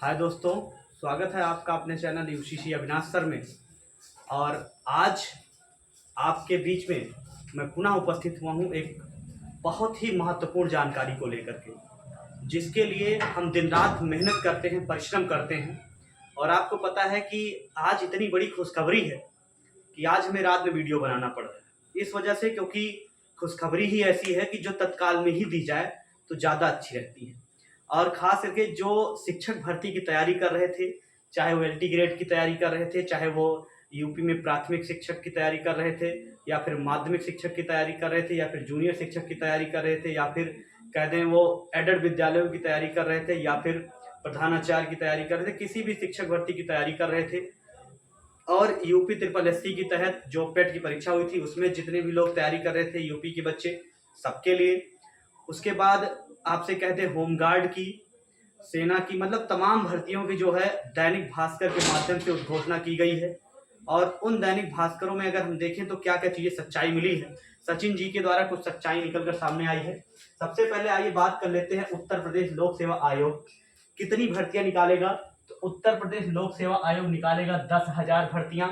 हाय दोस्तों, स्वागत है आपका अपने चैनल यूसीसी अविनाश सर में। और आज आपके बीच में मैं पुनः उपस्थित हुआ हूँ एक बहुत ही महत्वपूर्ण जानकारी को लेकर के, जिसके लिए हम दिन रात मेहनत करते हैं, परिश्रम करते हैं। और आपको पता है कि आज इतनी बड़ी खुशखबरी है कि आज हमें रात में वीडियो बनाना पड़ रहा है। इस वजह से क्योंकि खुशखबरी ही ऐसी है कि जो तत्काल में ही दी जाए तो ज़्यादा अच्छी रहती है। और ख़ास करके जो शिक्षक भर्ती की तैयारी कर रहे थे, चाहे वो एलटी ग्रेड की तैयारी कर रहे थे, चाहे वो यूपी में प्राथमिक शिक्षक की तैयारी कर रहे थे, या फिर माध्यमिक शिक्षक की तैयारी कर रहे थे, या फिर जूनियर शिक्षक की तैयारी कर रहे थे, या फिर कह दें वो एडेड विद्यालयों की तैयारी कर रहे थे, या फिर प्रधानाचार्य की तैयारी कर रहे थे, किसी भी शिक्षक भर्ती की तैयारी कर रहे थे। और यूपी ट्रिपल एससी की तहत जो पेट की परीक्षा हुई थी उसमें जितने भी लोग तैयारी कर रहे थे यूपी के बच्चे, सबके लिए। उसके बाद आपसे कहते हैं होमगार्ड की, सेना की, मतलब तमाम भर्तियों की जो है दैनिक भास्कर के माध्यम से उद्घोषणा की गई है। और उन दैनिक भास्करों में अगर हम देखें तो क्या क्या चीज़ें सच्चाई मिली है, सचिन जी के द्वारा कुछ सच्चाई निकलकर सामने आई है। सबसे पहले आइए बात कर लेते हैं उत्तर प्रदेश लोक सेवा आयोग कितनी भर्तियां निकालेगा। तो उत्तर प्रदेश लोक सेवा आयोग निकालेगा 10,000 भर्तियां।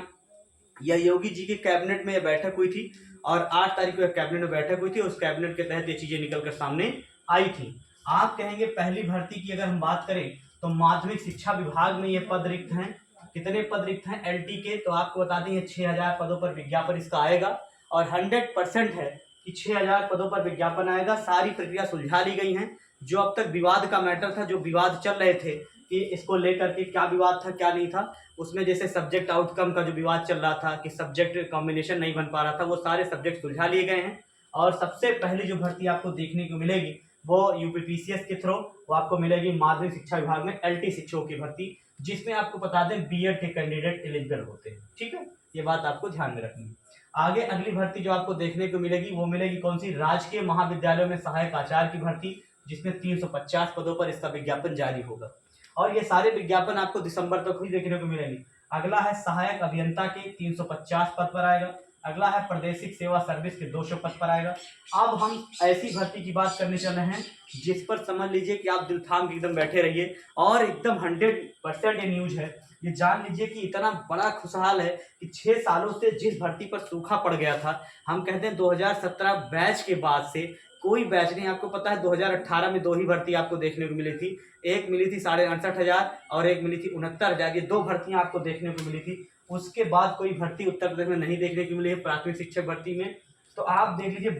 यह योगी जी के कैबिनेट में यह बैठक हुई थी और 8 तारीख को कैबिनेट में बैठक हुई थी। उस कैबिनेट के तहत ये चीजें निकलकर सामने आई थी। आप कहेंगे पहली भर्ती की अगर हम बात करें तो माध्यमिक शिक्षा विभाग में ये पद रिक्त हैं। कितने पद रिक्त हैं एलटी के? तो आपको बता दें 6,000 पदों पर विज्ञापन इसका आएगा और 100% है कि 6,000 पदों पर विज्ञापन आएगा। सारी प्रक्रिया सुलझा ली गई है। जो अब तक विवाद का मैटर था, जो विवाद चल रहे थे कि इसको लेकर के क्या विवाद था क्या नहीं था, उसमें जैसे सब्जेक्ट आउटकम का जो विवाद चल रहा था कि सब्जेक्ट कॉम्बिनेशन नहीं बन पा रहा था, वो सारे सब्जेक्ट सुलझा लिए गए हैं। और सबसे पहली जो भर्ती आपको देखने को मिलेगी वो यूपीपीसीएस के थ्रू वो आपको मिलेगी माध्यमिक शिक्षा विभाग में एलटी शिक्षकों की भर्ती, जिसमें आपको बता दें बीएड के कैंडिडेट एलिजिबल होते हैं। ठीक है, ये बात आपको ध्यान में रखनी है। आगे अगली भर्ती जो आपको देखने को मिलेगी वो मिलेगी कौन सी? राजकीय महाविद्यालयों में सहायक आचार्य की भर्ती, जिसमें 350 पदों पर इसका विज्ञापन जारी होगा। और ये सारे विज्ञापन आपको दिसंबर तक ही देखने को मिलेंगे। अगला है सहायक अभियंता के 350 पद पर आएगा। अगला है प्रादेशिक सेवा सर्विस के 200 पद पर आएगा। अब हम ऐसी भर्ती की बात करने चल रहे हैं जिस पर समझ लीजिए कि आप दिल थाम के एकदम बैठे रहिए और एकदम 100% ये न्यूज है। ये जान लीजिए कि इतना बड़ा खुशहाल है कि 6 सालों से जिस भर्ती पर सूखा पड़ गया था, हम कहते हैं 2017 बैच के बाद से कोई बैच नहीं। आपको पता है 2018 में 2 ही भर्ती आपको देखने को मिली थी। एक मिली थी 68,500 और एक मिली थी 69,000। ये 2 भर्तियां आपको देखने को मिली थी। उसके बाद कोई भर्ती उत्तर प्रदेश में नहीं देखने को मिली है प्राथमिक शिक्षक भर्ती में। तो आप देख लीजिए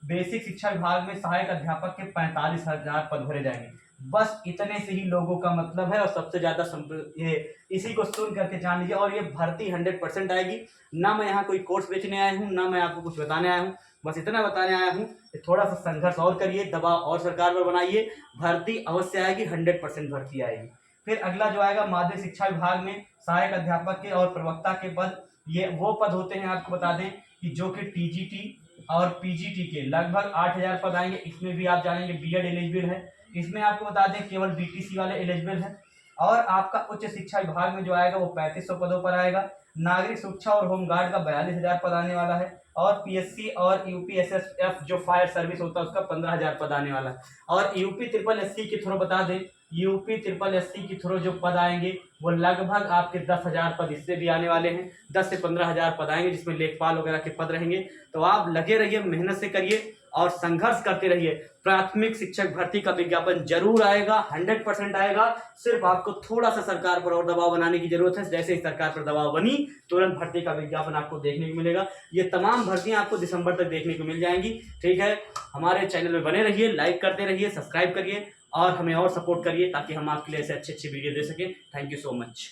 बेसिक शिक्षा विभाग में सहायक अध्यापक के 45,000 पद भरे जाएंगे। बस इतने से ही लोगों का मतलब है और सबसे ज्यादा ये इसी को सुन करके जान लीजिए। और ये भर्ती 100% आएगी। ना मैं यहाँ कोई कोर्स बेचने आया हूँ, ना मैं आपको कुछ बताने आया हूँ, बस इतना बताने आया हूँ कि थोड़ा सा संघर्ष और करिए, दबाव और सरकार पर बनाइए, भर्ती अवश्य आएगी, 100% भर्ती आएगी। फिर अगला जो आएगा माध्यमिक शिक्षा विभाग में सहायक अध्यापक के और प्रवक्ता के पद। ये वो पद होते हैं आपको बता दें कि जो कि टीजीटी और पीजीटी के लगभग 8,000 पद आएंगे। इसमें भी आप जानेंगे बीएड एलिजिबल है। इसमें आपको बता दें केवल बीटीसी वाले एलिजिबल हैं। और आपका उच्च शिक्षा विभाग में जो आएगा वो 3500 पदों पर आएगा। नागरिक सुरक्षा और होमगार्ड का 42,000 पद आने वाला है। और पीएससी और यूपीएसएसएफ जो फायर सर्विस होता है उसका 15,000 पद आने वाला है। और यूपी ट्रिपल एससी के थ्रू बता दें, यूपी ट्रिपल एससी के थ्रू जो पद आएंगे वो लगभग आपके 10,000 पद इससे भी आने वाले हैं। 10 से 15,000 पद आएंगे जिसमें लेखपाल वगैरह के पद रहेंगे। तो आप लगे रहिए, मेहनत से करिए और संघर्ष करते रहिए। प्राथमिक शिक्षक भर्ती का विज्ञापन जरूर आएगा, 100% आएगा। सिर्फ आपको थोड़ा सा सरकार पर और दबाव बनाने की जरूरत है। जैसे ही सरकार पर दबाव बनी तुरंत भर्ती का विज्ञापन आपको देखने को मिलेगा। ये तमाम भर्तियां आपको दिसंबर तक देखने को मिल जाएंगी। ठीक है, हमारे चैनल में बने रहिए, लाइक करते रहिए, सब्सक्राइब करिए और हमें और सपोर्ट करिए ताकि हम आपके लिए ऐसे अच्छे वीडियो दे सकें। Thank you so much.